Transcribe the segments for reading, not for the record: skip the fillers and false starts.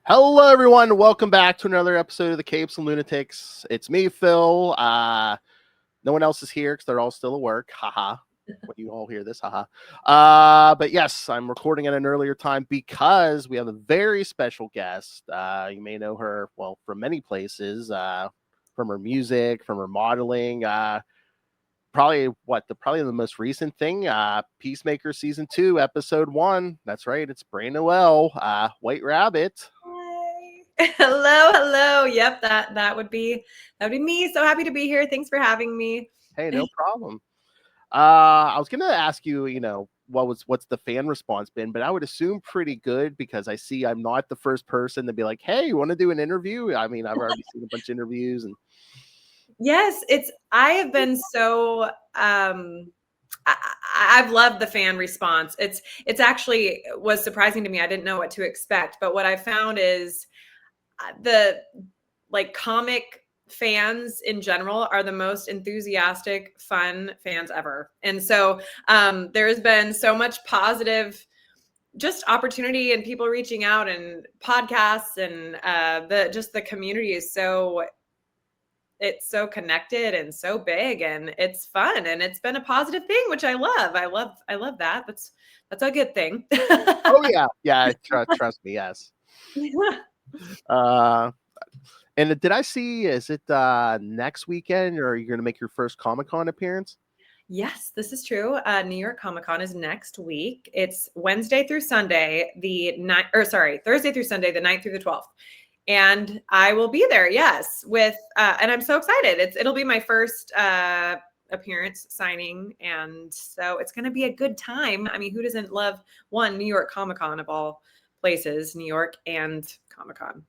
Hello, everyone. Welcome back to another episode of the Capes and Lunatics. It's me, Phil. No one else is here because they're all still at work. Haha. When you all hear this, haha. But yes, I'm recording at an earlier time because we have a very special guest. You may know her, well, from many places, from her music, from her modeling. Probably the most recent thing, Peacemaker season 2, episode 1. That's right, it's Brey Noelle, White Rabbit. Hi. Hello. Yep, that would be me. So happy to be here. Thanks for having me. Hey, no problem. I was gonna ask you, what's the fan response been, but I would assume pretty good because I see I'm not the first person to be like, hey, you want to do an interview? I mean, I've already seen a bunch of interviews and Yes, I have been so I've loved the fan response. It's actually was surprising to me. I didn't know what to expect, but what I found is the comic fans in general are the most enthusiastic, fun fans ever. And so there has been so much positive just opportunity and people reaching out and podcasts and the community is it's so connected and so big and it's fun and it's been a positive thing, which I love. I love that. That's a good thing. oh yeah, trust me, yes. And did I see, is it next weekend, or are you gonna make your first Comic-Con appearance? Yes, this is true. New York Comic Con is next week. It's Thursday through Sunday, the 9th through the 12th. And I will be there, yes, and I'm so excited. It'll be my first appearance signing, and so it's going to be a good time. I mean, who doesn't love New York Comic Con of all places, New York and Comic Con,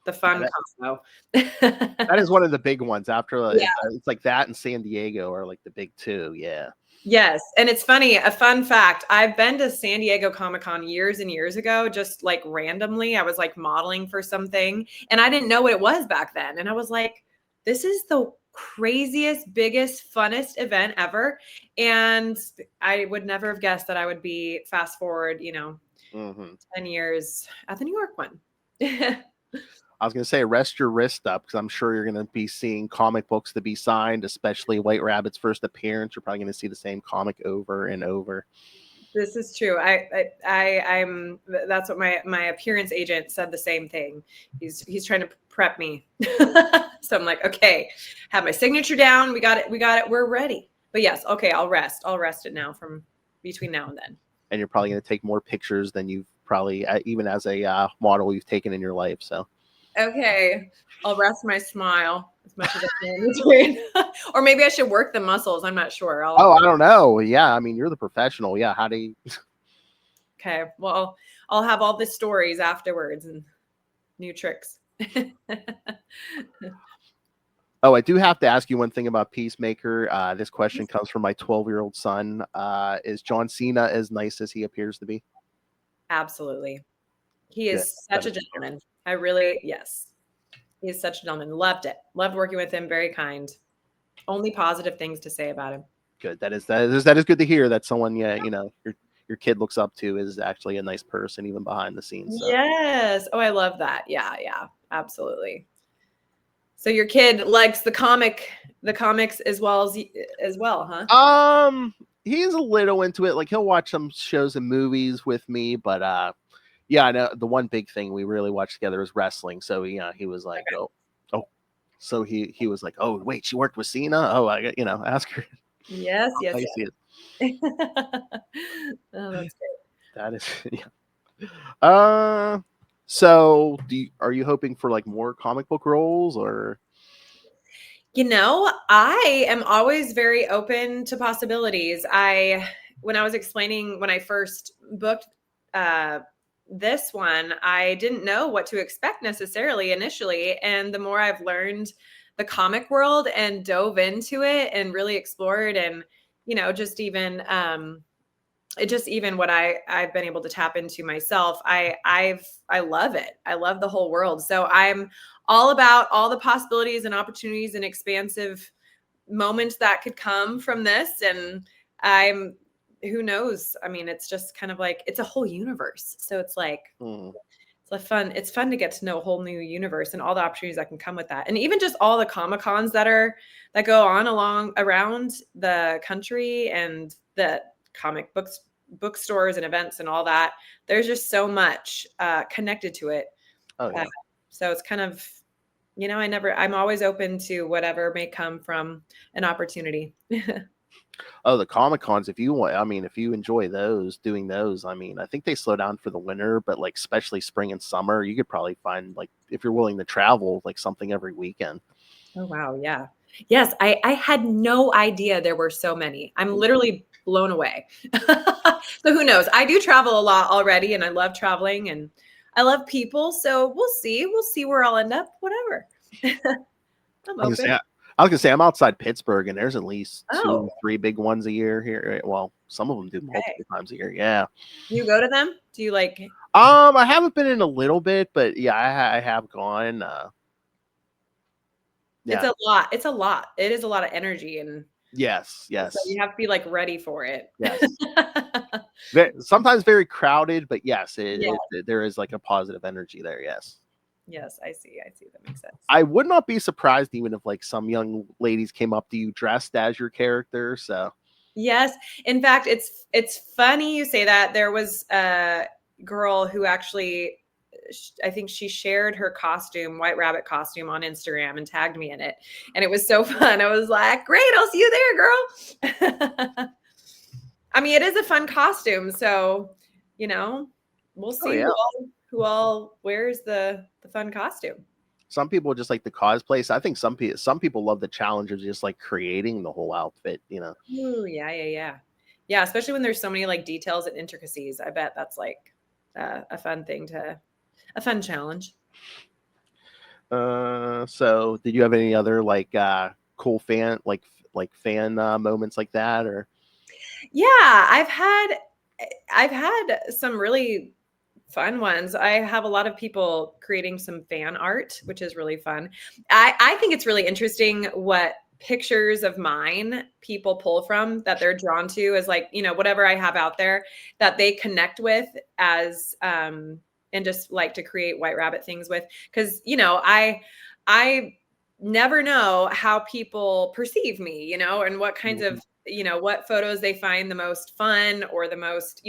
the fun combo. That is one of the big ones. After it's like that and San Diego are like the big two, yeah. Yes. And it's funny, a fun fact, I've been to San Diego Comic-Con years and years ago, just like randomly. I was like modeling for something and I didn't know what it was back then. And I was like, this is the craziest, biggest, funnest event ever. And I would never have guessed that I would be fast forward, 10 years at the New York one. I was going to say, rest your wrist up because I'm sure you're going to be seeing comic books to be signed, especially White Rabbit's first appearance. You're probably going to see the same comic over and over. This is true. I'm. That's what my appearance agent said. The same thing. He's trying to prep me. So I'm like, okay, have my signature down. We got it. We're ready. But yes, okay. I'll rest it now from between now and then. And you're probably going to take more pictures than you've probably, even as a model, you've taken in your life. So. Okay, I'll rest my smile as much as I can between. Or maybe I should work the muscles. I'm not sure. I don't know. Yeah, I mean, you're the professional. Yeah, how do you? Okay, well, I'll have all the stories afterwards and new tricks. Oh, I do have to ask you one thing about Peacemaker. This question comes from my 12-year-old son. Is John Cena as nice as he appears to be? Absolutely. He is such a gentleman. Yes. He is such a gentleman. Loved it. Loved working with him. Very kind. Only positive things to say about him. Good. That is good to hear that someone, your kid looks up to is actually a nice person, even behind the scenes. So. Yes. Oh, I love that. Yeah, absolutely. So your kid likes the comics as well, huh? He's a little into it. Like he'll watch some shows and movies with me, but yeah, I know the one big thing we really watched together is wrestling. So he was like, okay. oh, so he was like, oh wait, she worked with Cena. Oh, I got ask her. Yes. See it. Oh, that's great. That is yeah. So are you hoping for like more comic book roles or? I am always very open to possibilities. When I first booked this one, I didn't know what to expect necessarily initially. And the more I've learned the comic world and dove into it and really explored and, just even what I've been able to tap into myself, I love it. I love the whole world. So I'm all about all the possibilities and opportunities and expansive moments that could come from this. And who knows? I mean, it's just kind of like, it's a whole universe. So it's like, It's fun to get to know a whole new universe and all the opportunities that can come with that. And even just all the Comic-Cons that go on around the country, and the comic bookstores and events and all that. There's just so much connected to it. Oh yeah. So it's kind of, I'm always open to whatever may come from an opportunity. Oh, the Comic Cons, if you want, I mean, if you enjoy doing those, I mean, I think they slow down for the winter, but like, especially spring and summer, you could probably find, like, if you're willing to travel, like something every weekend. Oh, wow. Yeah. Yes. I had no idea there were so many. I'm literally blown away. So who knows? I do travel a lot already, and I love traveling, and I love people. So we'll see. We'll see where I'll end up. Whatever. I'm open. I was gonna say I'm outside Pittsburgh, and there's at least Oh, 2, 3 big ones a year here. Well, some of them do multiple times a year. Yeah. you go to them? Do you like? I haven't been in a little bit, but yeah, I have gone. It's Yeah. a lot. It's a lot. It is a lot of energy, and Yes. so Yes. you have to be like ready for it. Yes. Sometimes very crowded, but yes, Yeah. there is like a positive energy there. Yes. Yes, I see. I see. That makes sense. I would not be surprised even if like some young ladies came up to you dressed as your character. So Yes. In fact, it's funny you say that. There was a girl who actually, I think she shared her costume, White Rabbit costume, on Instagram and tagged me in it. And it was so fun. I was like, great, I'll see you there, girl. I mean, it is a fun costume. So, we'll see who all wears the fun costume. some people just like the cosplay. So I think some people love the challenge of just like creating the whole outfit. Ooh, yeah. Especially when there's so many like details and intricacies. I bet that's like a fun challenge. So did you have any other like cool fan moments like that or? Yeah, I've had some really fun ones. I have a lot of people creating some fan art, which is really fun. I think it's really interesting what pictures of mine people pull from, that they're drawn to as like, whatever I have out there that they connect with as and just like to create White Rabbit things with. Cause I never know how people perceive me, and what kinds of, what photos they find the most fun, or the most,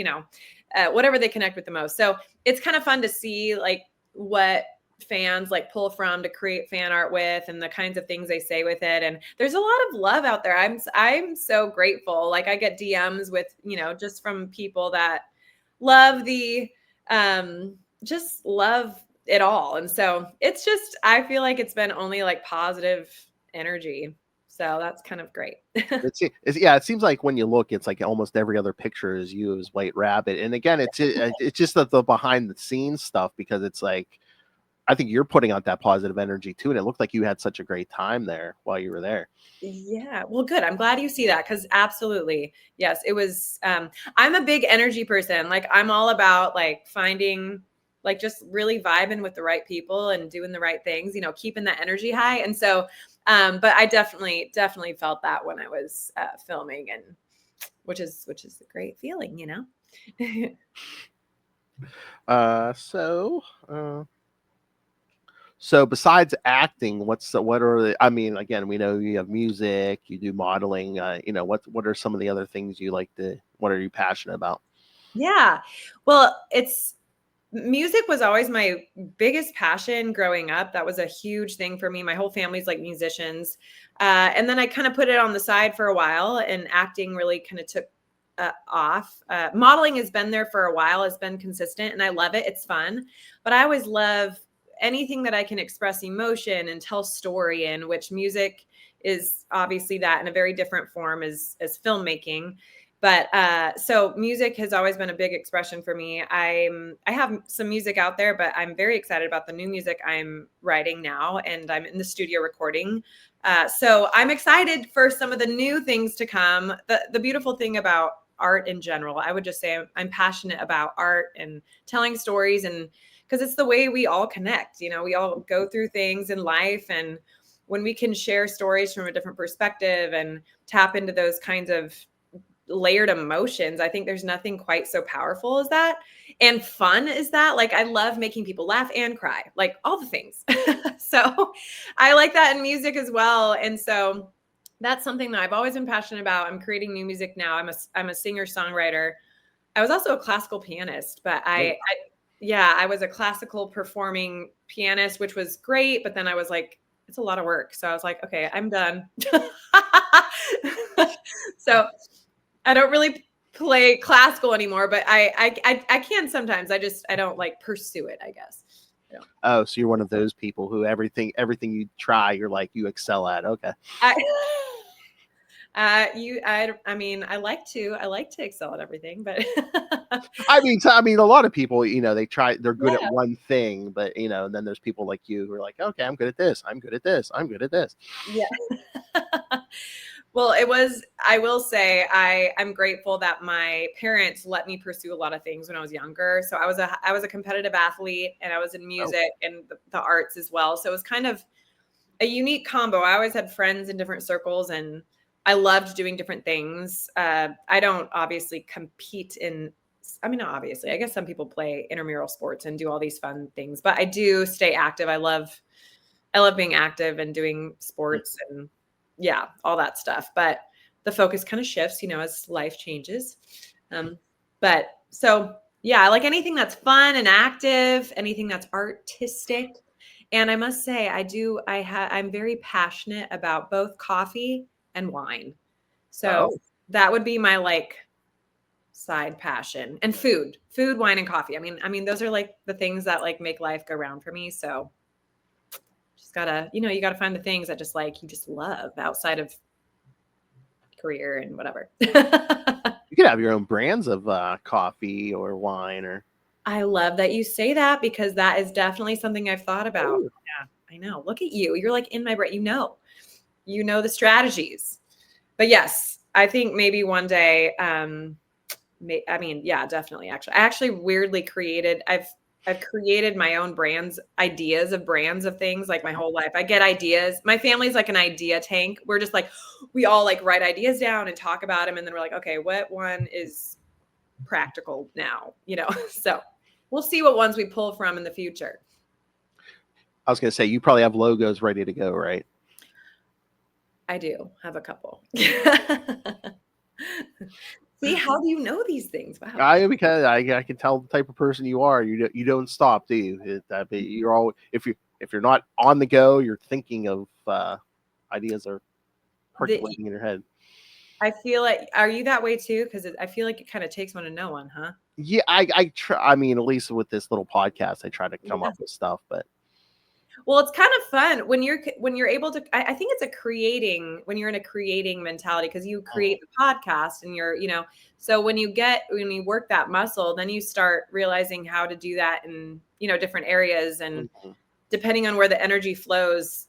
whatever they connect with the most. So it's kind of fun to see like what fans like pull from to create fan art with, and the kinds of things they say with it. And there's a lot of love out there. I'm so grateful. Like I get DMs with, just from people that love just love it all. And so it's just, I feel like it's been only like positive energy. So that's kind of great. It seems like when you look, it's like almost every other picture is you as White Rabbit. And again, it's just the behind the scenes stuff, because it's like, I think you're putting out that positive energy too. And it looked like you had such a great time there while you were there. Yeah. Well, good. I'm glad you see that, because absolutely. Yes, it was, I'm a big energy person. Like I'm all about like finding, like just really vibing with the right people and doing the right things, keeping that energy high. And so, but I definitely felt that when I was filming, and which is a great feeling, So besides acting, I mean, again, we know you have music, you do modeling, what are some of the other things what are you passionate about? Yeah. Well, music was always my biggest passion growing up. That was a huge thing for me. My whole family's like musicians. And then I kind of put it on the side for a while, and acting really kind of took off. Modeling has been there for a while, has been consistent, and I love it. It's fun. But I always love anything that I can express emotion and tell story in, which music is obviously that in a very different form as filmmaking. But so music has always been a big expression for me. I have some music out there, but I'm very excited about the new music I'm writing now, and I'm in the studio recording. So I'm excited for some of the new things to come. The beautiful thing about art in general, I would just say I'm passionate about art and telling stories, and because it's the way we all connect. We all go through things in life, and when we can share stories from a different perspective and tap into those kinds of layered emotions, I think there's nothing quite so powerful as that. and fun is that. Like, I love making people laugh and cry, like all the things. So I like that in music as well. And so that's something that I've always been passionate about. I'm creating new music now. I'm a singer-songwriter. I was also a classical pianist, but I was a classical performing pianist, which was great. But then I was like, it's a lot of work. So I was like, okay, I'm done. So I don't really play classical anymore, but I can sometimes. I don't like pursue it, I guess. Oh, so you're one of those people who everything you try, you're like, you excel at. Okay. I mean, I like to excel at everything, but I mean, a lot of people, they're good at one thing, but and then there's people like you who are like, okay, I'm good at this. I'm good at this. I'm good at this. Yeah. Well, I will say I'm grateful that my parents let me pursue a lot of things when I was younger. So I was a competitive athlete, and I was in music and the arts as well. So it was kind of a unique combo. I always had friends in different circles, and I loved doing different things. I don't obviously compete not obviously. I guess some people play intramural sports and do all these fun things, but I do stay active. I love being active and doing sports and all that stuff. But the focus kind of shifts, as life changes. But so I like anything that's fun and active, anything that's artistic. And I must say, I'm very passionate about both coffee and wine. So that would be my like side passion, and food, wine, and coffee. I mean, those are like the things that like make life go round for me. So just gotta, you gotta find the things that just like, you just love outside of career and whatever. You could have your own brands of coffee or wine or. I love that you say that, because that is definitely something I've thought about. Ooh. Yeah, I know. Look at you. You're like in my brain. You know the strategies. But yes, I think maybe one day, definitely. Actually, I actually weirdly created, I've created my own ideas of brands of things like my whole life. I get ideas. My family's like an idea tank. We're just like, we all like write ideas down and talk about them. And then we're like, okay, what one is practical now? So we'll see what ones we pull from in the future. I was going to say, you probably have logos ready to go, right? I do have a couple. See, how do you know these things? Wow. Because I can tell the type of person you are. You don't stop, do you? You're all, if you're not on the go, you're thinking of ideas are percolating in your head. I feel like, are you that way too? Because I feel like it kind of takes one to know one, huh? Yeah, I try. I mean, at least with this little podcast, I try to come up with stuff. But well, it's kind of fun when you're able to. I think it's when you're in a creating mentality, because you create the podcast and you're, so when you work that muscle, then you start realizing how to do that in, different areas. And depending on where the energy flows,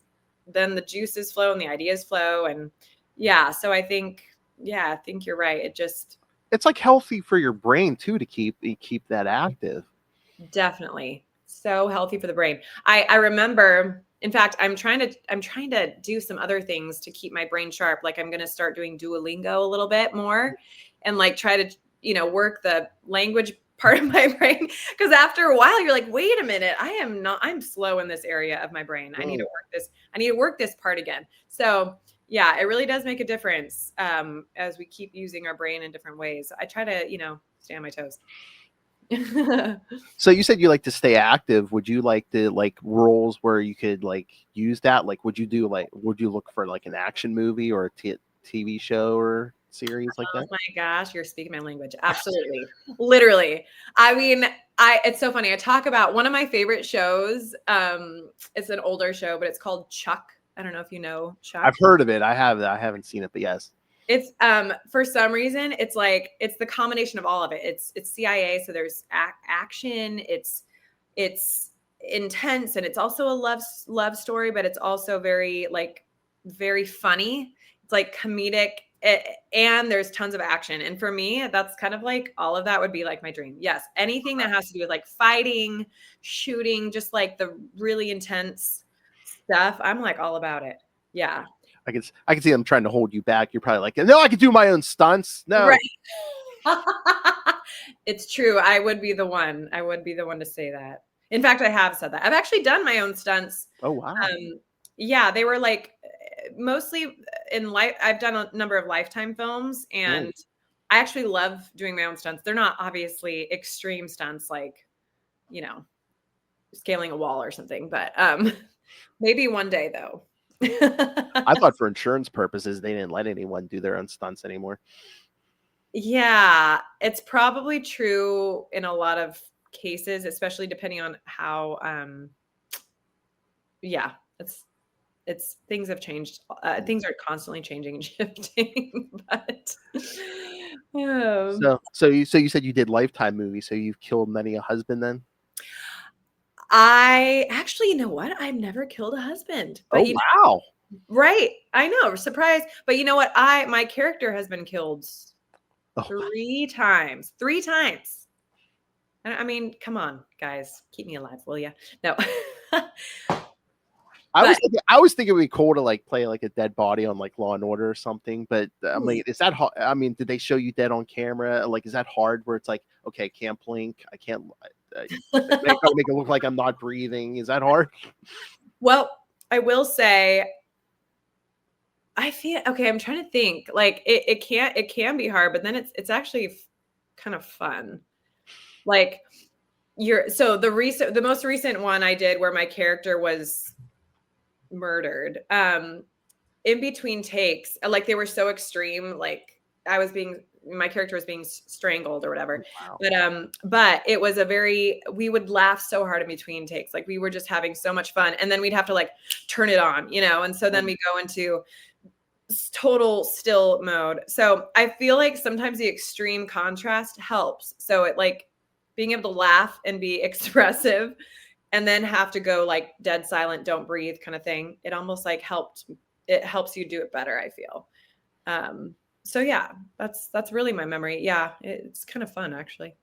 then the juices flow and the ideas flow. And so I think you're right. It's like healthy for your brain too, to keep that active. Definitely. So healthy for the brain. I remember, in fact, I'm trying to do some other things to keep my brain sharp. Like, I'm going to start doing Duolingo a little bit more and like try to, work the language part of my brain. Because after a while you're like, wait a minute, I'm slow in this area of my brain. I need to work this part again. So yeah, it really does make a difference as we keep using our brain in different ways. I try to, stay on my toes. So you said you like to stay active. Would you like to roles where you could use that? Would you look for an action movie or a TV show or series like that? Oh my gosh, you're speaking my language. Absolutely. Literally. I mean, it's so funny. I talk about one of my favorite shows. It's an older show, but it's called Chuck. I don't know if you know Chuck. I've heard of it. I haven't seen it, but yes. It's for some reason it's the combination of all of it. It's CIA, so there's action, it's intense, and it's also a love story, but it's also very funny. It's like comedic, and there's tons of action. And for me, that's kind of like all of that would be like my dream. Yes, anything that has to do with like fighting, shooting, just like the really intense stuff. I'm like all about it. Yeah. I can see them trying to hold you back. You're probably like, no, I can do my own stunts. No. Right. It's true. I would be the one. I would be the one to say that. In fact, I have said that. I've actually done my own stunts. Oh, wow. Yeah, they were like mostly in life. I've done a number of Lifetime films, and I actually love doing my own stunts. They're not obviously extreme stunts like, you know, scaling a wall or something, but maybe one day though. I thought for insurance purposes, they didn't let anyone do their own stunts anymore. Yeah, it's probably true in a lot of cases, especially depending on how yeah, it's things have changed. Things are constantly changing and shifting, but So you said you did Lifetime movies, so you've killed many a husband then? I actually, you know what? I've never killed a husband, but Oh, wow. right. I know, surprise. But you know what? My character has been killed Oh, 3 times. 3 times. I mean, come on, guys, keep me alive, will you? No. I But was thinking it'd be cool to like play like a dead body on like Law and Order or something. But I mean, is that hard? I mean, did they show you dead on camera? Like, is that hard? Where it's like, okay, I can't blink, I can't. Make it look like I'm not breathing. Is that hard? well, I will say, I feel okay. I'm trying to think. Like it can be hard, but then it's actually kind of fun. Like the most recent one I did where my character was murdered. In between takes, like they were so extreme, like my character was being strangled or whatever. Wow. But it was we would laugh so hard in between takes. Like we were just having so much fun. And then we'd have to like turn it on, And so then we go into total still mode. So I feel like sometimes the extreme contrast helps. So it like being able to laugh and be expressive and then have to go like dead silent, don't breathe kind of thing. It almost like it helps you do it better, I feel. So yeah, that's really my memory. Yeah, it's kind of fun actually.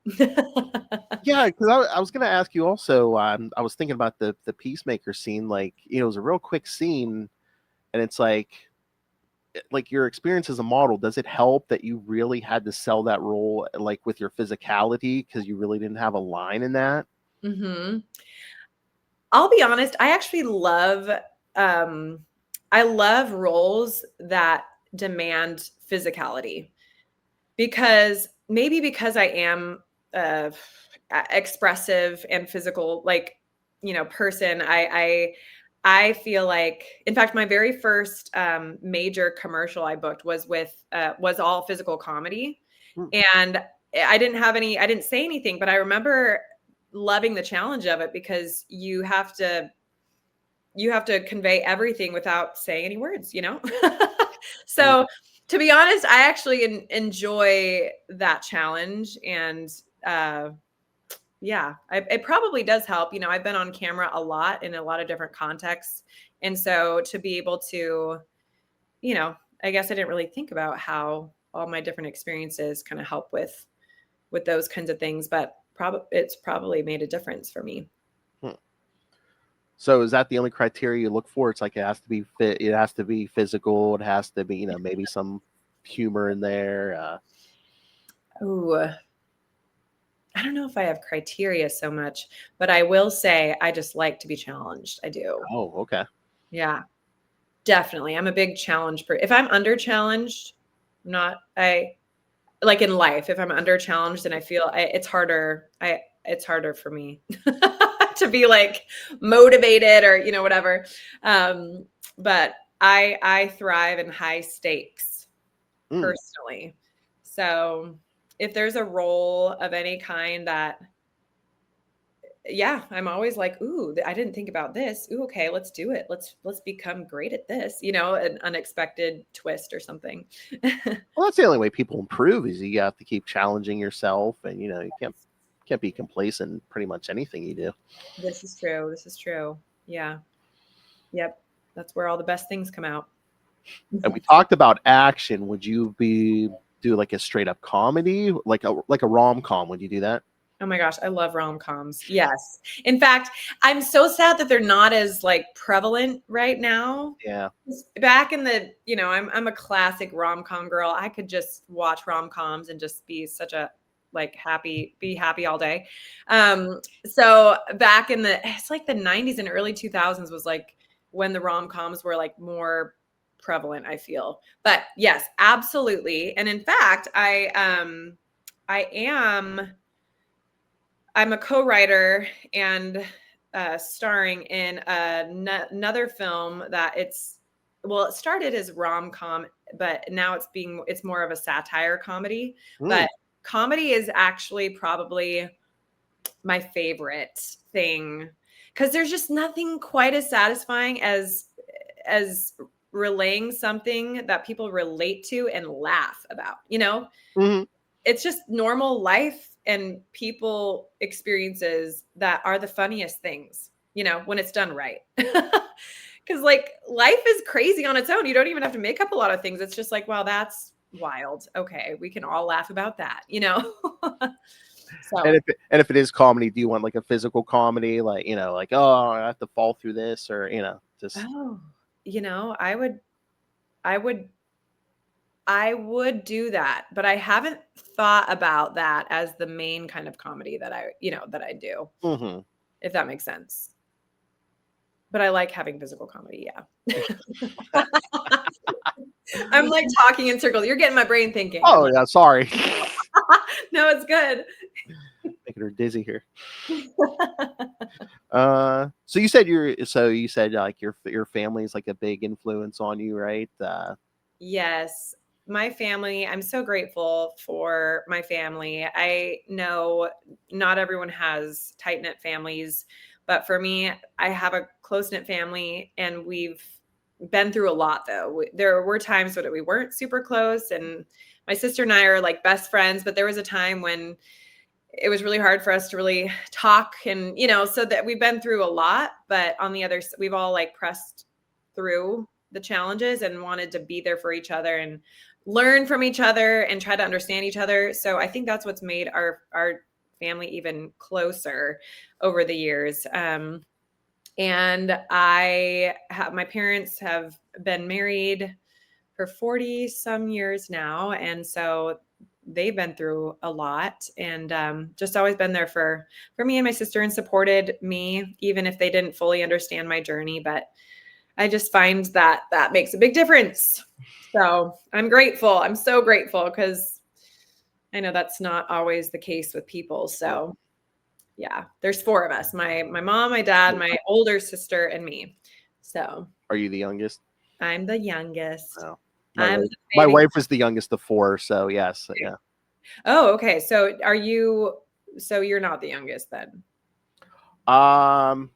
Yeah, because I was gonna ask you also. I was thinking about the Peacemaker scene. Like, it was a real quick scene, and it's like your experience as a model. Does it help that you really had to sell that role, like with your physicality, because you really didn't have a line in that? Mm-hmm. I'll be honest, I actually I love roles that demand physicality because because I am expressive and physical, like, person. I feel like, in fact, my very first major commercial I booked was all physical comedy, Hmm. and I didn't say anything, but I remember loving the challenge of it because you have to convey everything without saying any words. So to be honest, I actually enjoy that challenge, and yeah, it probably does help. I've been on camera a lot in a lot of different contexts, and so to be able to, I guess I didn't really think about how all my different experiences kind of help with those kinds of things, but it's probably made a difference for me. So is that the only criteria you look for? It's like it has to be fit. It has to be physical. It has to be, maybe some humor in there. Ooh, I don't know if I have criteria so much, but I will say I just like to be challenged. I do. Oh, okay. Yeah, definitely. I'm a big challenge if I'm under challenged, I like in life, if I'm under challenged and I feel it's harder. It's harder for me to be like motivated or, whatever. But I thrive in high stakes personally. So if there's a role of any kind that, yeah, I'm always like, ooh, I didn't think about this. Ooh, okay, let's do it. Let's become great at this, an unexpected twist or something. Well, that's the only way people improve is you have to keep challenging yourself, and you can't be complacent in pretty much anything you do. This is true. This is true. Yeah. Yep. That's where all the best things come out. And we talked about action. Would you do like a straight up comedy, like a rom com? Would you do that? Oh my gosh, I love rom-coms. Yes. In fact, I'm so sad that they're not as like prevalent right now. Yeah. Back in the, I'm a classic rom-com girl. I could just watch rom-coms and just be such a like be happy all day. So back in it's like the 90s and early 2000s was like when the rom-coms were like more prevalent, I feel. But yes, absolutely. And in fact, I'm a co-writer and starring in another film that it started as rom-com, but now it's more of a satire comedy. But comedy is actually probably my favorite thing because there's just nothing quite as satisfying as relaying something that people relate to and laugh about, Mm-hmm. It's just normal life and people experiences that are the funniest things, when it's done right. Because like life is crazy on its own. You don't even have to make up a lot of things. It's just like, wow, that's wild. Okay, we can all laugh about that, So And if it is comedy, do you want like a physical comedy, like like, oh, I have to fall through this, or just I would do that, but I haven't thought about that as the main kind of comedy that I do, Mm-hmm. if that makes sense. But I like having physical comedy, yeah. I'm like talking in circles. You're getting my brain thinking. Oh yeah, sorry. No, it's good. Making her dizzy here. So you said like your family is like a big influence on you, right? Yes, my family. I'm so grateful for my family. I know not everyone has tight-knit families, but for me, I have a close-knit family and we've been through a lot though. There were times that we weren't super close and my sister and I are like best friends, but there was a time when it was really hard for us to really talk and, so that we've been through a lot, but on the other, we've all like pressed through the challenges and wanted to be there for each other and learn from each other and try to understand each other. So I think that's what's made our family even closer over the years. And my parents have been married for 40 some years now. And so they've been through a lot and just always been there for me and my sister and supported me, even if they didn't fully understand my journey. But I just find that makes a big difference. So I'm grateful. I'm so grateful because I know that's not always the case with people. So yeah, there's 4 of us, my mom, my dad, my older sister, and me. So Are you the youngest? I'm the youngest. No. My I'm wife is the youngest of 4, so yes, yeah. Oh, okay. So you're not the youngest then? Well,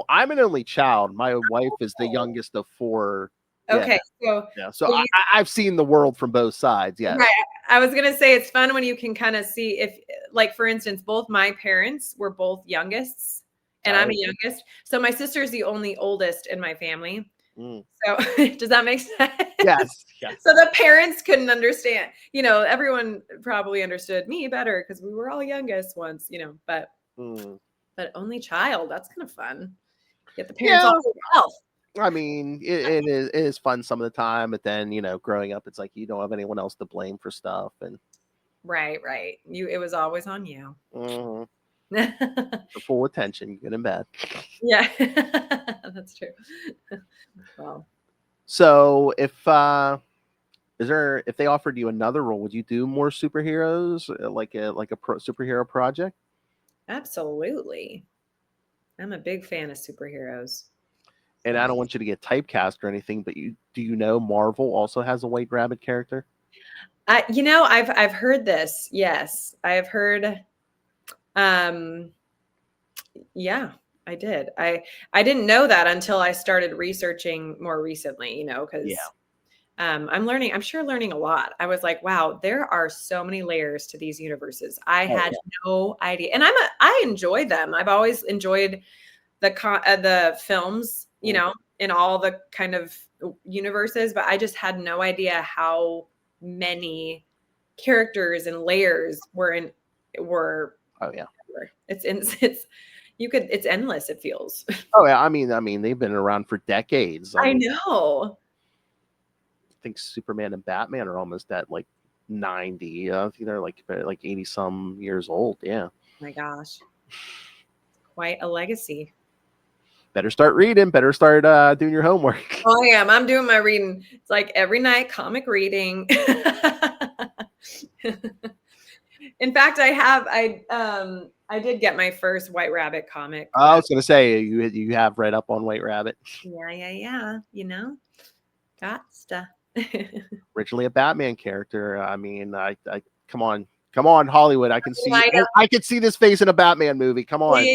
I'm an only child. My wife is the youngest of 4. Yeah. Okay. So Yeah. So I've seen the world from both sides. Yes. right. I was going to say it's fun when you can kind of see if, like, for instance, both my parents were both youngest and I'm a youngest. So my sister's the only oldest in my family. So does that make sense? Yes. Yes. So the parents couldn't understand, everyone probably understood me better because we were all youngest once, but only child, that's kind of fun. Get the parents all to yourself. I mean, it is fun some of the time, but then growing up, it's like you don't have anyone else to blame for stuff, and right. It was always on you. The full attention, good and bad. Yeah, that's true. Well, so if they offered you another role, would you do more superheroes, like a superhero project? absolutely. I'm a big fan of superheroes. And I don't want you to get typecast or anything, but do you know Marvel also has a White Rabbit character? I've heard this. Yes, I've heard. Yeah, I did. I didn't know that until I started researching more recently. Because I'm sure learning a lot. I was like, wow, there are so many layers to these universes. I had no idea, and I enjoy them. I've always enjoyed the films, in all the kind of universes, but I just had no idea how many characters and layers were Oh yeah. It's endless. It feels. Oh yeah. I mean, they've been around for decades. I know. I think Superman and Batman are almost at like 90. I think they're like 80 some years old. Yeah. Oh my gosh. Quite a legacy. Better start reading. Better start doing your homework. Oh, I am. I'm doing my reading. It's like every night, comic reading. In fact, I did get my first White Rabbit comic. I was gonna say you have read up on White Rabbit. Yeah. You know, got stuff. Originally a Batman character. I mean, I come on, Hollywood. I can see. I could see this face in a Batman movie. Come on.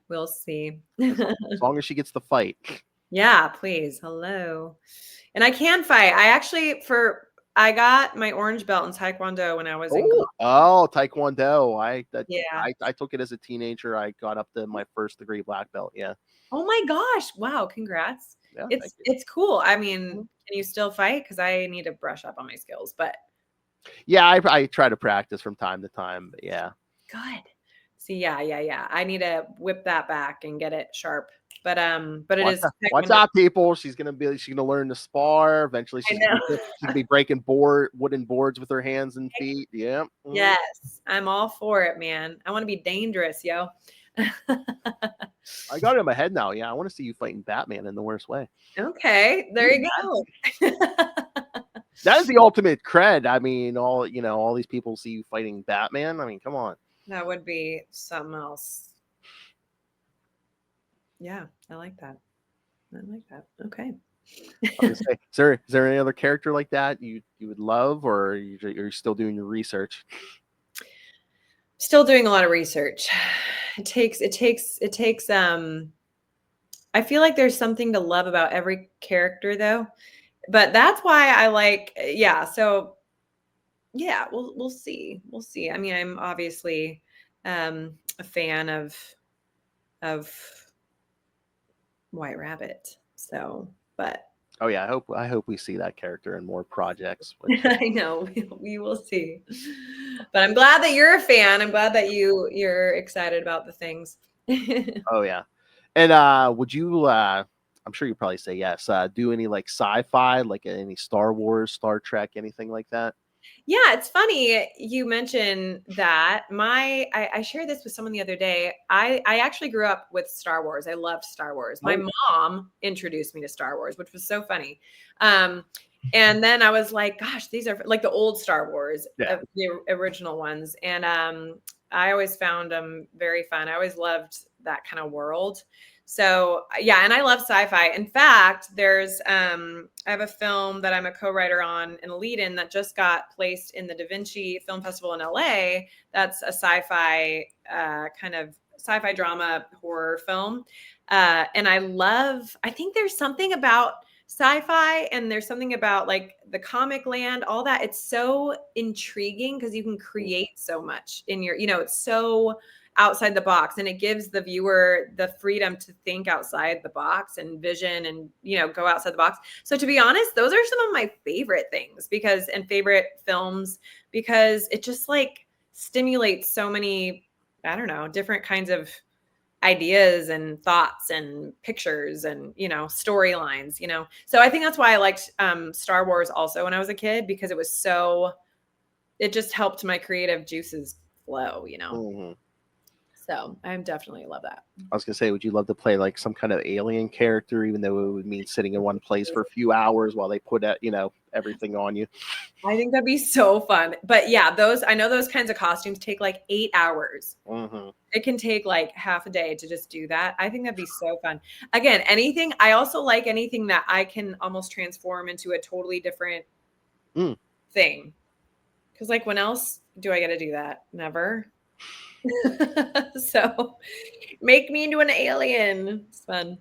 We'll see. As long as she gets the fight. Yeah, please. Hello. And I can fight. I got my orange belt in Taekwondo when I was in college. Oh, Taekwondo. Yeah. I took it as a teenager. I got up to my first degree black belt. Yeah. Oh my gosh. Wow. Congrats. Yeah, it's cool. I mean, can you still fight? Because I need to brush up on my skills, but yeah, I try to practice from time to time, but yeah. Good. See, yeah. I need to whip that back and get it sharp. But watch out, people. She's gonna learn to spar. Eventually she's gonna be breaking wooden boards with her hands and feet. Yeah. Mm-hmm. Yes, I'm all for it, man. I want to be dangerous, yo. I got it in my head now. Yeah, I want to see you fighting Batman in the worst way. Okay, there you go. That is the ultimate cred. I mean, all these people see you fighting Batman. I mean, come on. That would be something else. Yeah, I like that. Okay. Say, is there any other character like that you would love, or you're still doing your research? Still doing a lot of research. It takes I feel like there's something to love about every character though. But that's why I like so yeah, we'll see. We'll see. I mean, I'm obviously a fan of White Rabbit. So, but oh yeah, I hope we see that character in more projects. I know we will see. But I'm glad that you're a fan. I'm glad that you're excited about the things. Oh yeah. And would you I'm sure you probably say yes, do any like sci-fi, like any Star Wars, Star Trek, anything like that? Yeah, it's funny you mentioned that. I shared this with someone the other day. I actually grew up with Star Wars. I loved Star Wars. My mom introduced me to Star Wars, which was so funny. And then I was like, gosh, these are like the old Star Wars, the original ones. And I always found them very fun. I always loved that kind of world. So yeah, and I love sci-fi. In fact, there's I have a film that I'm a co-writer on and a lead in that just got placed in the Da Vinci Film Festival in LA. That's a sci-fi kind of sci-fi drama horror film. And I think there's something about sci-fi and there's something about like the comic land, all that. It's so intriguing because you can create so much in your, it's so outside the box, and it gives the viewer the freedom to think outside the box and vision and go outside the box. So to be honest, those are some of my favorite things and favorite films, because it just like stimulates so many, I don't know, different kinds of ideas and thoughts and pictures and storylines. So I think that's why I liked Star Wars also when I was a kid, because it just helped my creative juices flow. Mm-hmm. So I definitely love that. I was gonna say, would you love to play like some kind of alien character, even though it would mean sitting in one place for a few hours while they put everything on you? I think that'd be so fun. But yeah, I know those kinds of costumes take like 8 hours. Mm-hmm. It can take like half a day to just do that. I think that'd be so fun. Again, I also like anything that I can almost transform into a totally different thing. Because like when else do I get to do that? Never. So make me into an alien. It's fun.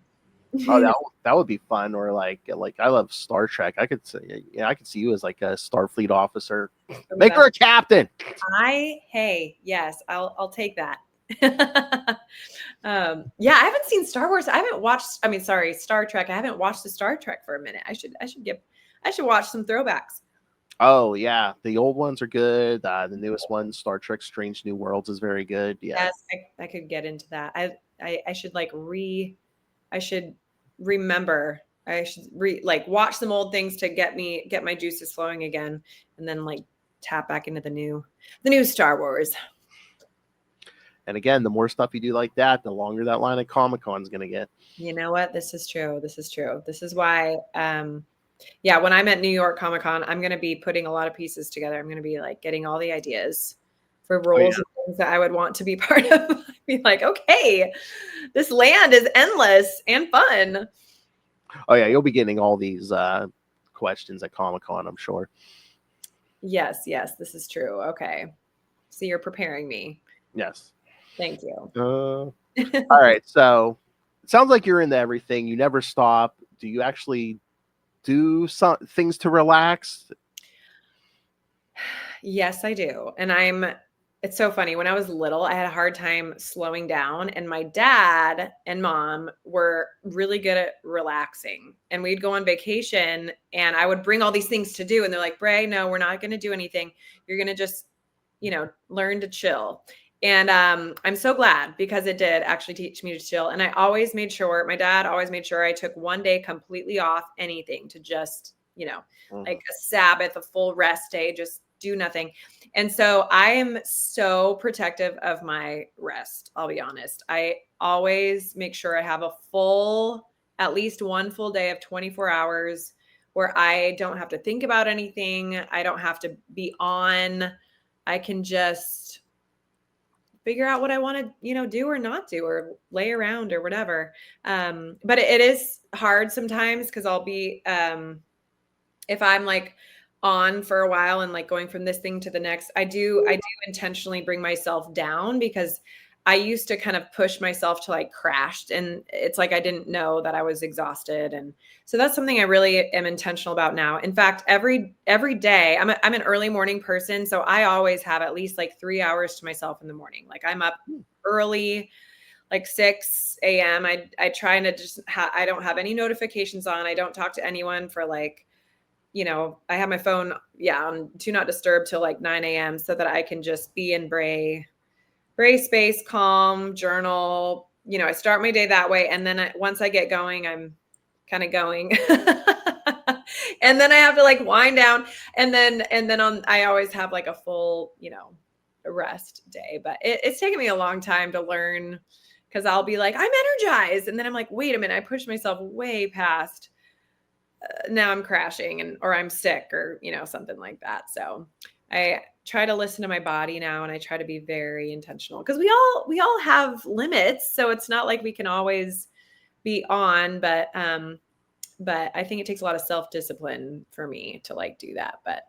Oh, that would be fun. Or like I love Star Trek. I could see you as like a Starfleet officer. Make her a captain. Yes, I'll take that. Yeah, I haven't seen Star Wars. Star Trek. I haven't watched the Star Trek for a minute. I should watch some throwbacks. Oh yeah, the old ones are good. The newest one, Star Trek: Strange New Worlds, is very good. Yeah. Yes, I could get into that. I should like I should remember. I should like watch some old things to get my juices flowing again, and then like tap back into the new Star Wars. And again, the more stuff you do like that, the longer that line of Comic-Con is going to get. You know what? This is true. This is true. This is why yeah, when I'm at New York Comic Con, I'm going to be putting a lot of pieces together. I'm going to be like getting all the ideas for Oh roles yeah. and things that I would want to be part of. I'd be like, okay, this land is endless and fun. Oh yeah, you'll be getting all these questions at Comic-Con, I'm sure. Yes, yes, this is true. Okay. So you're preparing me. Yes. Thank you. All right. So it sounds like you're into everything. You never stop. Do you actually do some things to relax? Yes, I do. And it's so funny. When I was little, I had a hard time slowing down, and my dad and mom were really good at relaxing. And we'd go on vacation, and I would bring all these things to do. And they're like, Brey, no, we're not going to do anything. You're going to just, learn to chill. And I'm so glad, because it did actually teach me to chill. And my dad always made sure I took one day completely off anything to just, like a Sabbath, a full rest day, just do nothing. And so I am so protective of my rest. I'll be honest. I always make sure I have at least one full day of 24 hours where I don't have to think about anything. I don't have to be on. I can just figure out what I want to, do or not do, or lay around or whatever. But it is hard sometimes, because I'll be, if I'm like on for a while and like going from this thing to the next, I do intentionally bring myself down, because I used to kind of push myself to like crash, and it's like I didn't know that I was exhausted. And so that's something I really am intentional about now. In fact, every day, I'm an early morning person, so I always have at least like 3 hours to myself in the morning. Like I'm up early, like 6 a.m. I try to just I don't have any notifications on. I don't talk to anyone for like, I have my phone, on do not disturb till like 9 a.m. so that I can just be in Brey space, calm, journal. I start my day that way. And then once I get going, I'm kind of going. And then I have to like wind down. And then I always have like a full, rest day. But it's taken me a long time to learn, because I'll be like, I'm energized. And then I'm like, wait a minute, I pushed myself way past. Now I'm crashing, or I'm sick, or, something like that. So I try to listen to my body now, and I try to be very intentional, because we all have limits. So it's not like we can always be on, but I think it takes a lot of self-discipline for me to like do that, but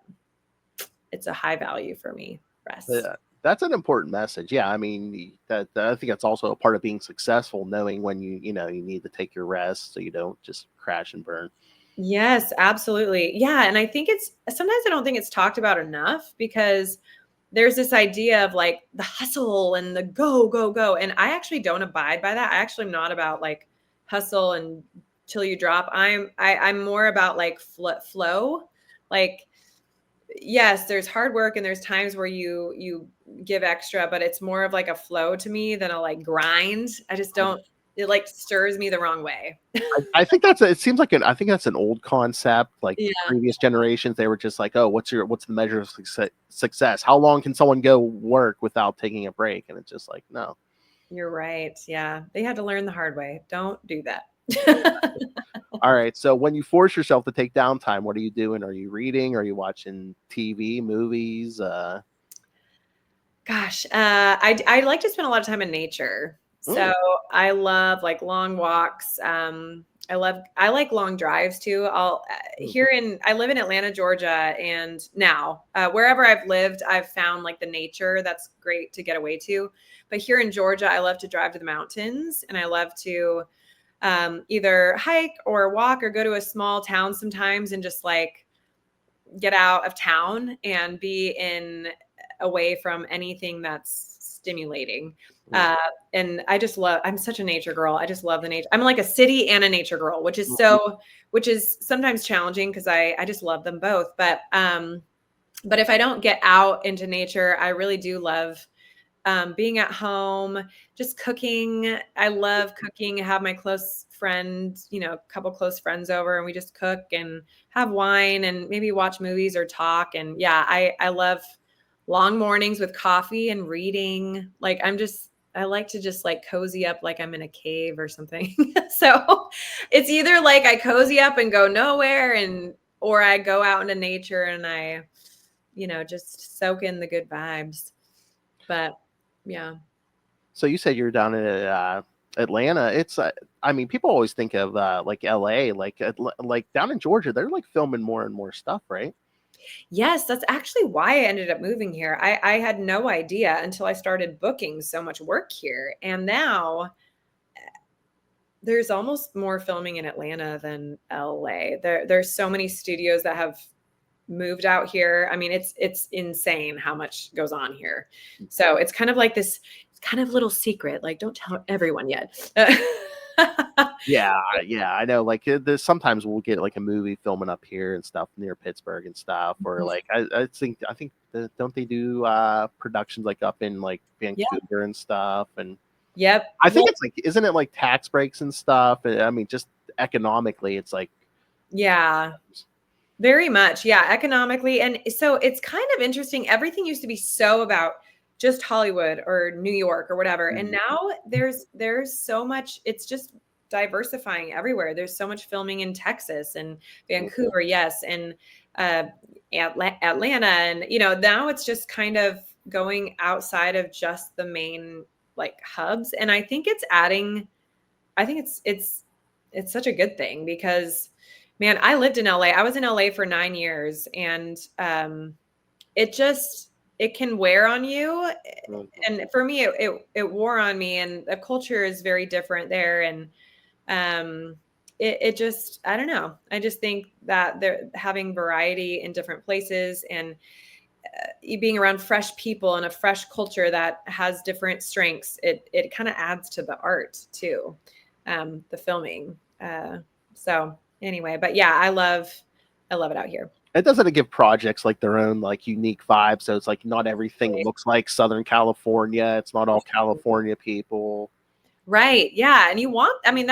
it's a high value for me. Rest. Yeah, that's an important message. Yeah, I mean that I think that's also a part of being successful, knowing when you need to take your rest so you don't just crash and burn. Yes, absolutely. Yeah. And I think sometimes I don't think it's talked about enough, because there's this idea of like the hustle and the go, go, go. And I actually don't abide by that. I actually am not about like hustle and till you drop. I'm more about like flow. Like, yes, there's hard work, and there's times where you give extra, but it's more of like a flow to me than a like grind. I just don't, it like stirs me the wrong way. I think it seems like I think that's an old concept. Like previous generations, they were just like, oh, what's the measure of success? How long can someone go work without taking a break? And it's just like, no. You're right. Yeah. They had to learn the hard way. Don't do that. All right. So when you force yourself to take downtime, what are you doing? Are you reading? Are you watching TV, movies? Gosh, I like to spend a lot of time in nature. So I love like long walks. I like long drives too. I live in Atlanta, Georgia, and now wherever I've lived, I've found like the nature that's great to get away to. But here in Georgia, I love to drive to the mountains, and I love to either hike or walk or go to a small town sometimes, and just like get out of town and be away from anything that's stimulating. And I'm such a nature girl. I just love the nature. I'm like a city and a nature girl, which is sometimes challenging, because I just love them both. But But if I don't get out into nature, I really do love being at home, just cooking. I love cooking. I have my close friends, a couple close friends over, and we just cook and have wine and maybe watch movies or talk. And yeah, I love long mornings with coffee and reading. Like I like to just like cozy up like I'm in a cave or something. So it's either like I cozy up and go nowhere or I go out into nature and I, just soak in the good vibes. But yeah. So you said you're down in Atlanta. It's I mean, people always think of like LA, like down in Georgia, they're like filming more and more stuff, right? Yes, that's actually why I ended up moving here. I had no idea until I started booking so much work here. And now there's almost more filming in Atlanta than LA. There's so many studios that have moved out here. I mean, it's insane how much goes on here. So it's kind of like this kind of little secret. Like, don't tell everyone yet. Yeah, yeah, I know. Like, there's sometimes we'll get like a movie filming up here and stuff near Pittsburgh and stuff, or like I think don't they do productions like up in like Yeah. Vancouver and stuff, and Yep. I Well, think it's like, isn't it like tax breaks and stuff? I mean, just economically, it's like, yeah. Very much. Yeah, economically. And so it's kind of interesting. Everything used to be so about just Hollywood or New York or whatever. And now there's so much, it's just diversifying everywhere. There's so much filming in Texas and Vancouver, yes, and Atlanta. And now it's just kind of going outside of just the main like hubs. And I think it's adding, I think it's such a good thing because man, I lived in LA. I was in LA for 9 years and it can wear on you. And for me, it wore on me and the culture is very different there. And it just, I don't know. I just think that they're having variety in different places and being around fresh people and a fresh culture that has different strengths. It kind of adds to the art too, the filming. So anyway, but yeah, I love it out here. it doesn't give projects like their own like unique vibe. So it's like not everything Right. looks like Southern California. It's not all California people. Right. Yeah. And I mean,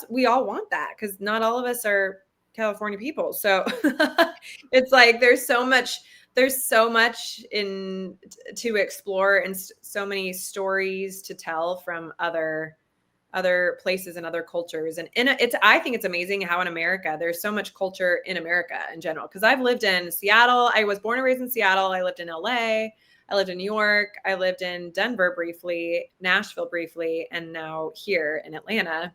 we all want that because not all of us are California people. So it's like there's so much to explore and so many stories to tell from other places and other cultures. And I think it's amazing how in America, there's so much culture in America in general. Cause I've lived in Seattle. I was born and raised in Seattle. I lived in LA. I lived in New York. I lived in Denver briefly, Nashville briefly, and now here in Atlanta.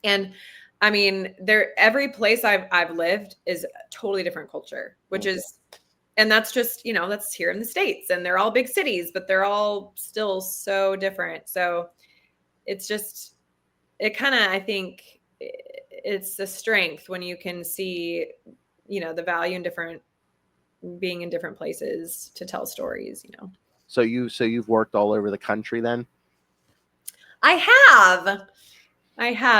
And I mean, every place I've lived is a totally different culture, which is, and that's just, that's here in the States and they're all big cities, but they're all still so different. So it's just, it kind of, I think it's the strength when you can see, the value in being in different places to tell stories. So you've worked all over the country then? I have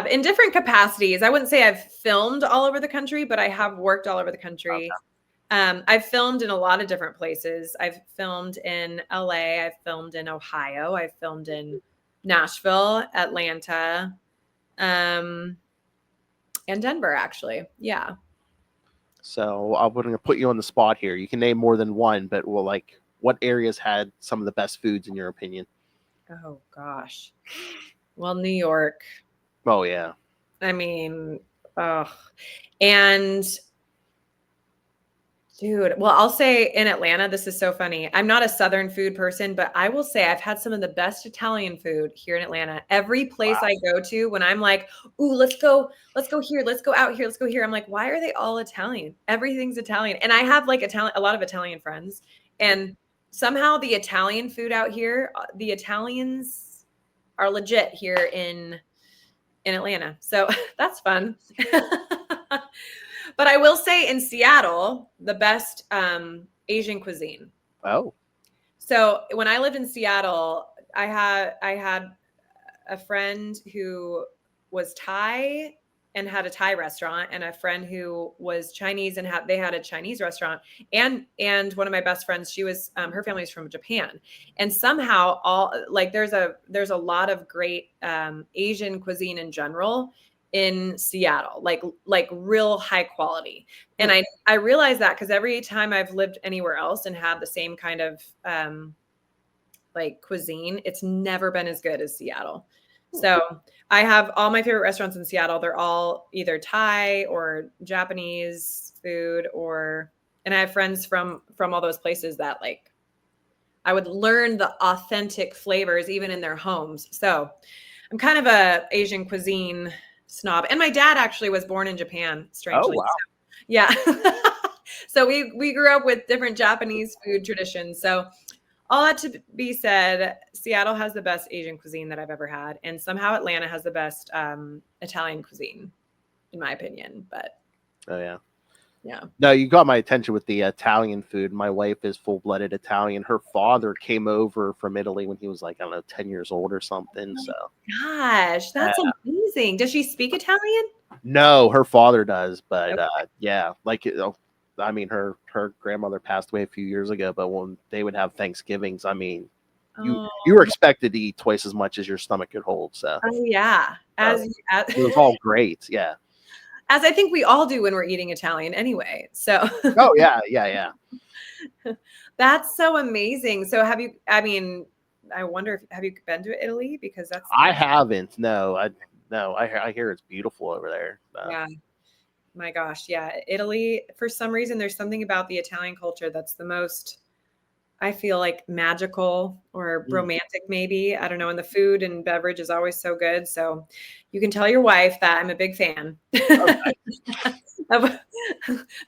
in different capacities. I wouldn't say I've filmed all over the country, but I have worked all over the country. Okay. I've filmed in a lot of different places. I've filmed in LA. I've filmed in Ohio. I've filmed in Nashville, Atlanta, and Denver, actually. Yeah. So I'm going to put you on the spot here. You can name more than one, but like, what areas had some of the best foods in your opinion? Oh gosh. Well, New York. Oh yeah. I mean, and dude, well, I'll say in Atlanta, this is so funny. I'm not a Southern food person, but I will say I've had some of the best Italian food here in Atlanta. Every place I go to, when I'm like, ooh, let's go here, let's go out here, let's go here. I'm like, why are they all Italian? Everything's Italian. And I have like a lot of Italian friends. And somehow the Italian food out here, the Italians are legit here in Atlanta. So that's fun. But I will say in Seattle, the best Asian cuisine. Oh. So when I lived in Seattle, I had a friend who was Thai and had a Thai restaurant, and a friend who was Chinese and they had a Chinese restaurant, and one of my best friends, she was her family's from Japan, and somehow all like there's a lot of great Asian cuisine in general in Seattle, like real high quality. And I realized that because every time I've lived anywhere else and had the same kind of like cuisine, it's never been as good as Seattle. So I have all my favorite restaurants in Seattle. They're all either Thai or Japanese food, and I have friends from all those places that like I would learn the authentic flavors even in their homes. So I'm kind of a Asian cuisine snob. And my dad actually was born in Japan, strangely. Oh, wow. So, yeah. So we grew up with different Japanese food traditions. So all that to be said, Seattle has the best Asian cuisine that I've ever had. And somehow Atlanta has the best Italian cuisine, in my opinion. But oh, yeah. Yeah. No, you got my attention with the Italian food. My wife is full-blooded Italian. Her father came over from Italy when he was like, I don't know, 10 years old or something. So, gosh, that's amazing. Does she speak Italian? No, her father does. But yeah, like, I mean, her grandmother passed away a few years ago. But when they would have Thanksgivings, I mean, you were expected to eat twice as much as your stomach could hold. So, oh yeah, it was all great. Yeah. As I think we all do when we're eating Italian anyway. So oh yeah. That's so amazing. So have you, I mean, I wonder if, have you been to Italy? Because that's I haven't. No, I hear it's beautiful over there. Yeah. My gosh. Yeah. Italy, for some reason, there's something about the Italian culture that's the most, I feel like, magical or romantic, maybe. I don't know. And the food and beverage is always so good. So you can tell your wife that I'm a big fan.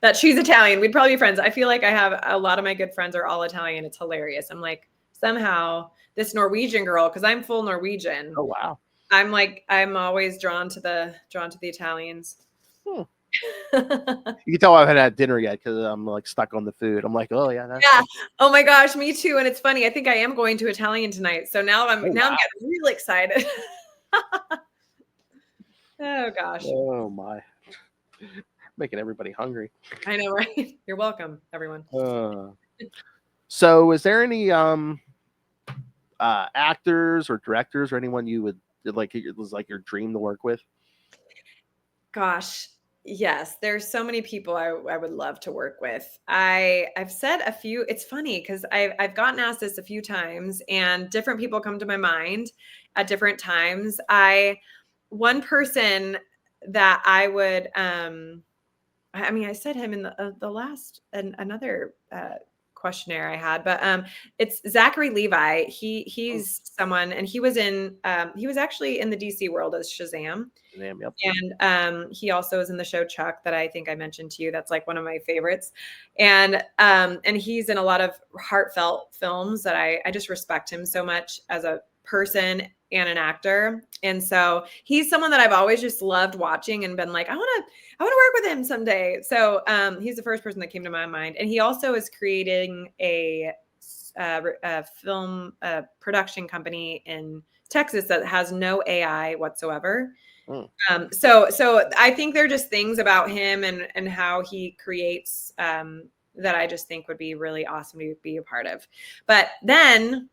That she's Italian. We'd probably be friends. I feel like I have a lot of my good friends are all Italian. It's hilarious. I'm like, somehow this Norwegian girl, because I'm full Norwegian. Oh wow. I'm always drawn to the Italians. You can tell I haven't had dinner yet because I'm like stuck on the food. I'm like, oh yeah, yeah. Oh my gosh, me too. And it's funny. I think I am going to Italian tonight. So now I'm getting real excited. Oh gosh. Oh my. Making everybody hungry. I know, right? You're welcome, everyone. So is there any actors or directors or anyone you would like, it was like your dream to work with? Gosh, yes. There's so many people I would love to work with. I've said a few. It's funny because I've gotten asked this a few times, and different people come to my mind at different times. One person that I would I mean, I said him in the last another questionnaire I had, but it's Zachary Levi. He's someone, and he was actually in the DC world as Shazam. Yep. And he also is in the show Chuck that I think I mentioned to you. That's like one of my favorites. And he's in a lot of heartfelt films that I just respect him so much as a person and an actor. And so he's someone that I've always just loved watching and been like, I want to work with him someday. So he's the first person that came to my mind. And he also is creating a film production company in Texas that has no AI whatsoever. So I think there are just things about him and how he creates that I just think would be really awesome to be a part of. But then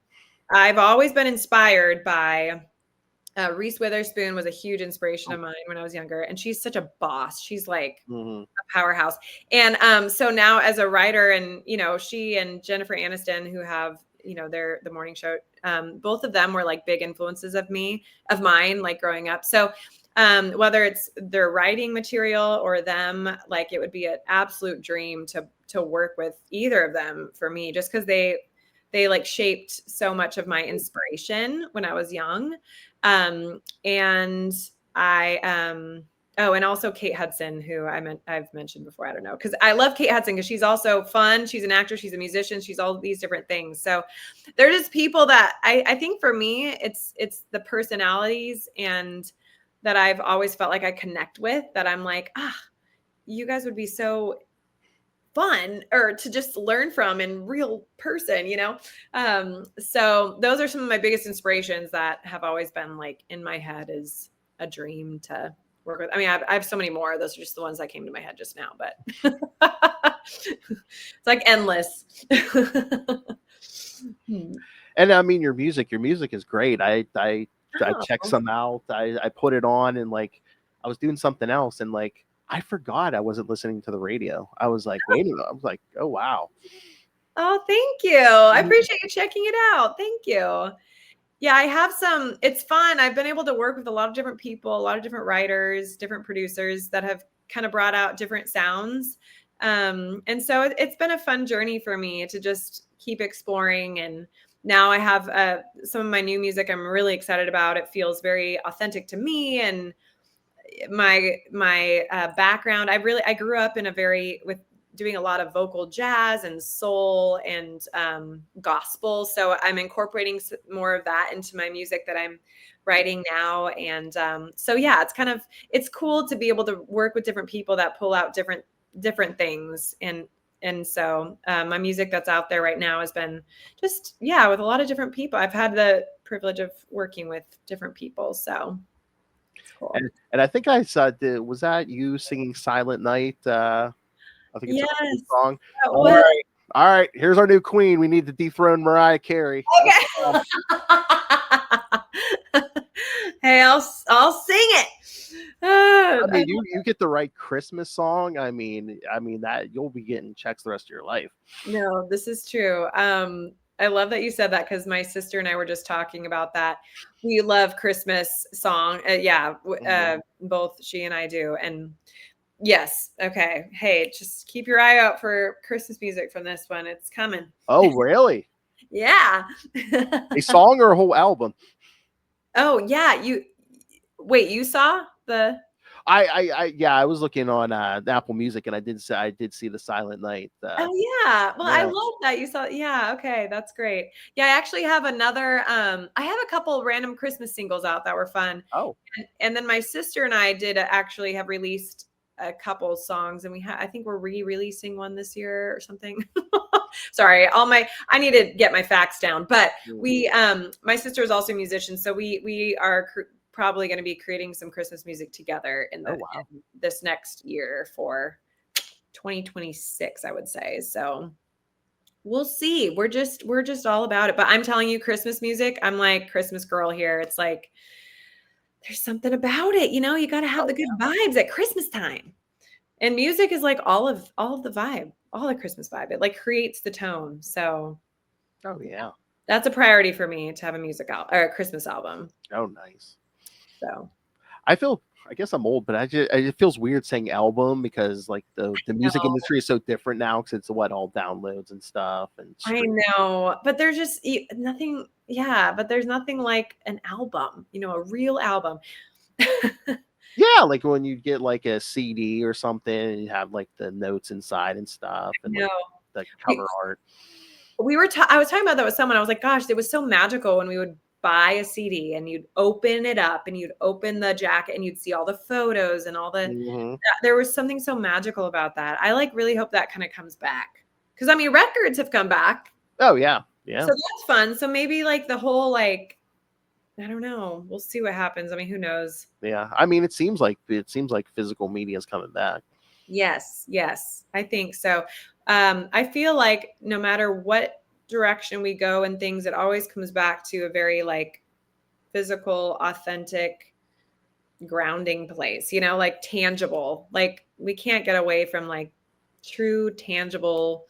I've always been inspired by Reese Witherspoon. Was a huge inspiration of mine when I was younger, and she's such a boss. She's like a powerhouse. And so now as a writer, and she and Jennifer Aniston, who have the morning show, both of them were like big influences of mine, like growing up. So whether it's their writing material or them, like it would be an absolute dream to work with either of them for me, just because they like shaped so much of my inspiration when I was young. And and also Kate Hudson, who I've mentioned before. I don't know, because I love Kate Hudson because she's also fun. She's an actor. She's a musician. She's all these different things. So they're just people that I think for me, it's the personalities and that I've always felt like I connect with, that I'm like, you guys would be so fun or to just learn from in real person, so those are some of my biggest inspirations that have always been like in my head is a dream to work with. I mean, I have so many more. Those are just the ones that came to my head just now, but it's like endless. And I mean, your music is great. I checked Oh. some out. I put it on, and like I was doing something else, and like I forgot I wasn't listening to the radio. I was like, wait a minute. I was like, oh wow. Oh, thank you. I appreciate you checking it out. Thank you. Yeah, I have some. It's fun. I've been able to work with a lot of different people, a lot of different writers, different producers that have kind of brought out different sounds. And so it's been a fun journey for me to just keep exploring. And now I have some of my new music I'm really excited about. It feels very authentic to me and my background. I grew up in with doing a lot of vocal jazz and soul and gospel. So I'm incorporating more of that into my music that I'm writing now. And so, yeah, it's cool to be able to work with different people that pull out different things. And so my music that's out there right now has been just, yeah, with a lot of different people. I've had the privilege of working with different people. So it's cool. And I think I saw, was that you singing Silent Night? I think it's a cool Yes. song. All right. Here's our new queen. We need to dethrone Mariah Carey. Okay. Hey, I'll sing it. I mean, you get the right Christmas song. I mean that you'll be getting checks the rest of your life. No, this is true. I love that you said that because my sister and I were just talking about that. We love Christmas song. Both she and I do. And yes. Okay. Hey, just keep your eye out for Christmas music from this one. It's coming. Oh, really? Yeah. A song or a whole album? Oh, yeah. You saw the... I was looking on Apple Music, and I did see the Silent Night. Oh yeah. Well, I Yeah. love that you saw. Yeah. Okay. That's great. Yeah. I actually have I have a couple random Christmas singles out that were fun. Oh. And then my sister and I did actually have released a couple songs, and I think we're re-releasing one this year or something. Sorry, I need to get my facts down, but my sister is also a musician, so we are probably going to be creating some Christmas music together in this next year for 2026, I would say. So we'll see. We're just all about it. But I'm telling you, Christmas music, I'm like Christmas girl here. It's like there's something about it, you got to have the good vibes at Christmas time. And music is like all of the vibe, all the Christmas vibe. It like creates the tone. So that's a priority for me to have a music album or a Christmas album. Oh, nice. So I guess I'm old, but it feels weird saying album because like the music industry is so different now because it's all downloads and stuff. And I know, but there's just nothing. Yeah, but there's nothing like an album, a real album. Yeah, like when you get like a CD or something, and you have like the notes inside and stuff, and like, the cover art. I was talking about that with someone. I was like, gosh, it was so magical when we would buy a CD and you'd open it up and you'd open the jacket and you'd see all the photos and all the. There was something so magical about that. I like really hope that kind of comes back because I mean records have come back. Oh yeah, yeah. So that's fun. So maybe like the whole like. I don't know. We'll see what happens. I mean, who knows? Yeah. I mean, it seems like physical media is coming back. Yes. I think so. I feel like no matter what direction we go and things, it always comes back to a very like physical, authentic, grounding place, like tangible. Like we can't get away from like true, tangible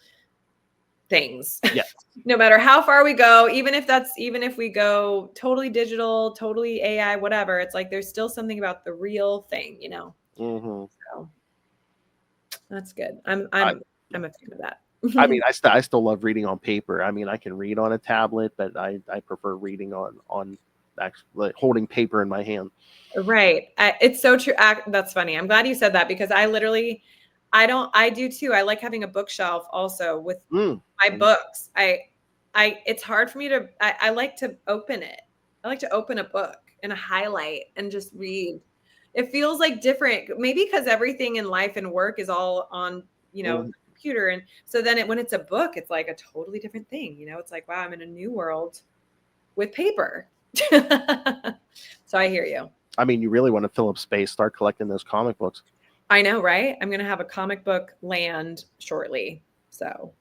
things. Yes. No matter how far we go, even if we go totally digital, totally AI, whatever, it's like there's still something about the real thing, So that's good. I'm a fan of that. I mean, I still love reading on paper. I mean, I can read on a tablet, but I prefer reading on actually like, holding paper in my hand. Right. It's so true. That's funny. I'm glad you said that because I do too. I like having a bookshelf also with my books. It's hard for me I like to open it. I like to open a book and a highlight and just read. It feels like different, maybe because everything in life and work is all on, the computer. And so then when it's a book, it's like a totally different thing. It's like, wow, I'm in a new world with paper. So I hear you. I mean, you really want to fill up space, start collecting those comic books. I know, right? I'm gonna have a comic book land shortly. So.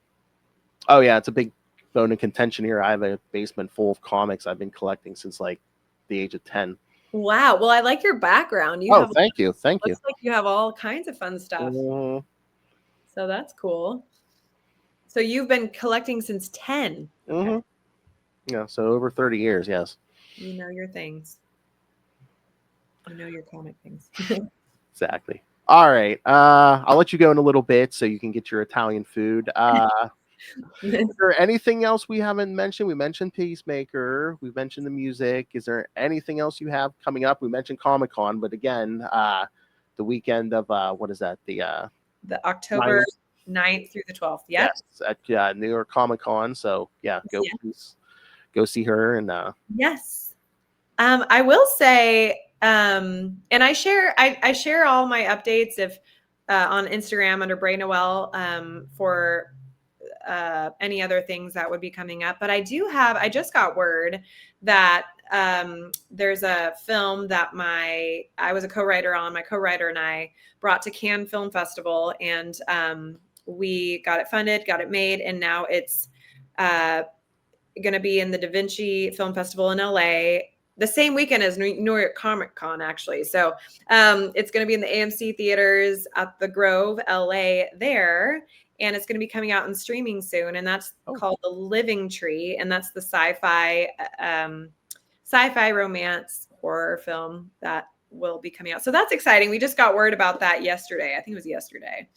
Oh yeah, it's a big bone of contention here. I have a basement full of comics I've been collecting since like the age of 10. Wow. Well, I like your background. You Oh, have thank you, thank you. looks like you have all kinds of fun stuff. Mhm. So that's cool. So you've been collecting since 10. Okay. Mhm. Yeah, so over 30 years, yes. You know your things. You know your comic things. Exactly. All right. I'll let you go in a little bit so you can get your Italian food. Is there anything else we haven't mentioned? We mentioned Peacemaker. We mentioned the music. Is there anything else you have coming up? We mentioned Comic-Con, but again, the weekend of what is that? The October 9th through the 12th. Yep. yes, at New York Comic-Con. So yeah, go Yeah. please go see her and Yes. I will say, and I share all my updates if on Instagram under Brey Noelle for any other things that would be coming up. But I just got word that there's a film that I was a co-writer on. My co-writer and I brought to Cannes Film Festival, and we got it funded, got it made, and now it's going to be in the Da Vinci Film Festival in LA the same weekend as New York Comic Con, actually. So it's going to be in the AMC theaters at the Grove, LA there. And it's going to be coming out in streaming soon. And that's called The Living Tree. And that's the sci-fi romance horror film that will be coming out. So that's exciting. We just got word about that yesterday. I think it was yesterday.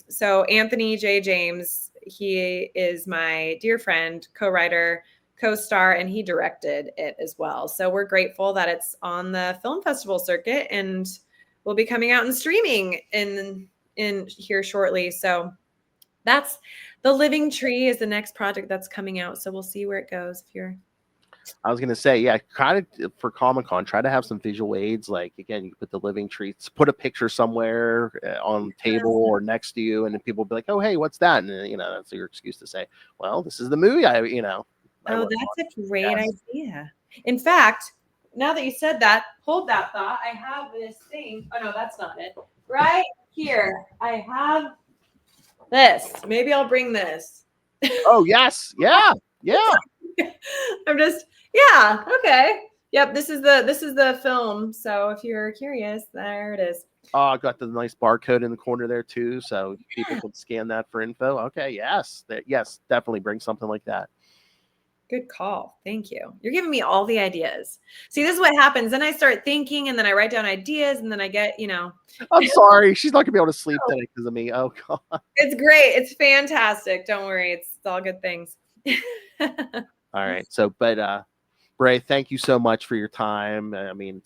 So Anthony J. James, he is my dear friend, co-writer, co-star, and he directed it as well. So we're grateful that it's on the film festival circuit and will be coming out and streaming in here shortly. So that's The Living Tree is the next project that's coming out. So we'll see where it goes. I was gonna say, yeah, kind of for Comic-Con, try to have some visual aids. Like again, you put the living trees, put a picture somewhere on the table or next to you, and then people will be like, "Oh, hey, what's that?" And that's your excuse to say, "Well, this is the movie." Oh, that's a great idea. In fact, now that you said that, hold that thought. I have this thing. Oh no, that's not it. Right here, I have this. Maybe I'll bring this. Oh yes, yeah. Okay. Yep, this is the film. So if you're curious, there it is. Oh, I got the nice barcode in the corner there too, so people can scan that for info. Okay, yes, definitely bring something like that. Good call. Thank you. You're giving me all the ideas. See, this is what happens. Then I start thinking, and then I write down ideas, and then I get, I'm sorry, she's not gonna be able to sleep today because of me. Oh God. It's great. It's fantastic. Don't worry. It's all good things. All right. So, but Brey, thank you so much for your time. I mean,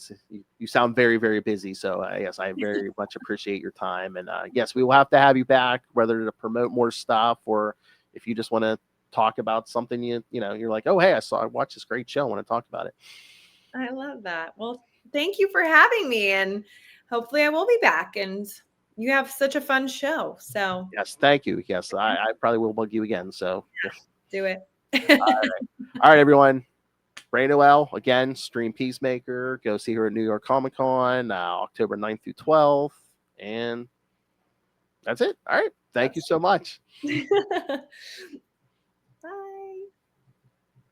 you sound very, very busy. So, yes, I very much appreciate your time. And yes, we will have to have you back, whether to promote more stuff or if you just want to talk about something you're like, oh, hey, I watched this great show. I want to talk about it. I love that. Well, thank you for having me. And hopefully I will be back. And you have such a fun show. So, yes, thank you. Yes, I probably will bug you again. So, do it. All right, everyone. Brey Noelle, again, stream Peacemaker. Go see her at New York Comic Con, October 9th through 12th. And that's it. All right. Thank you so much.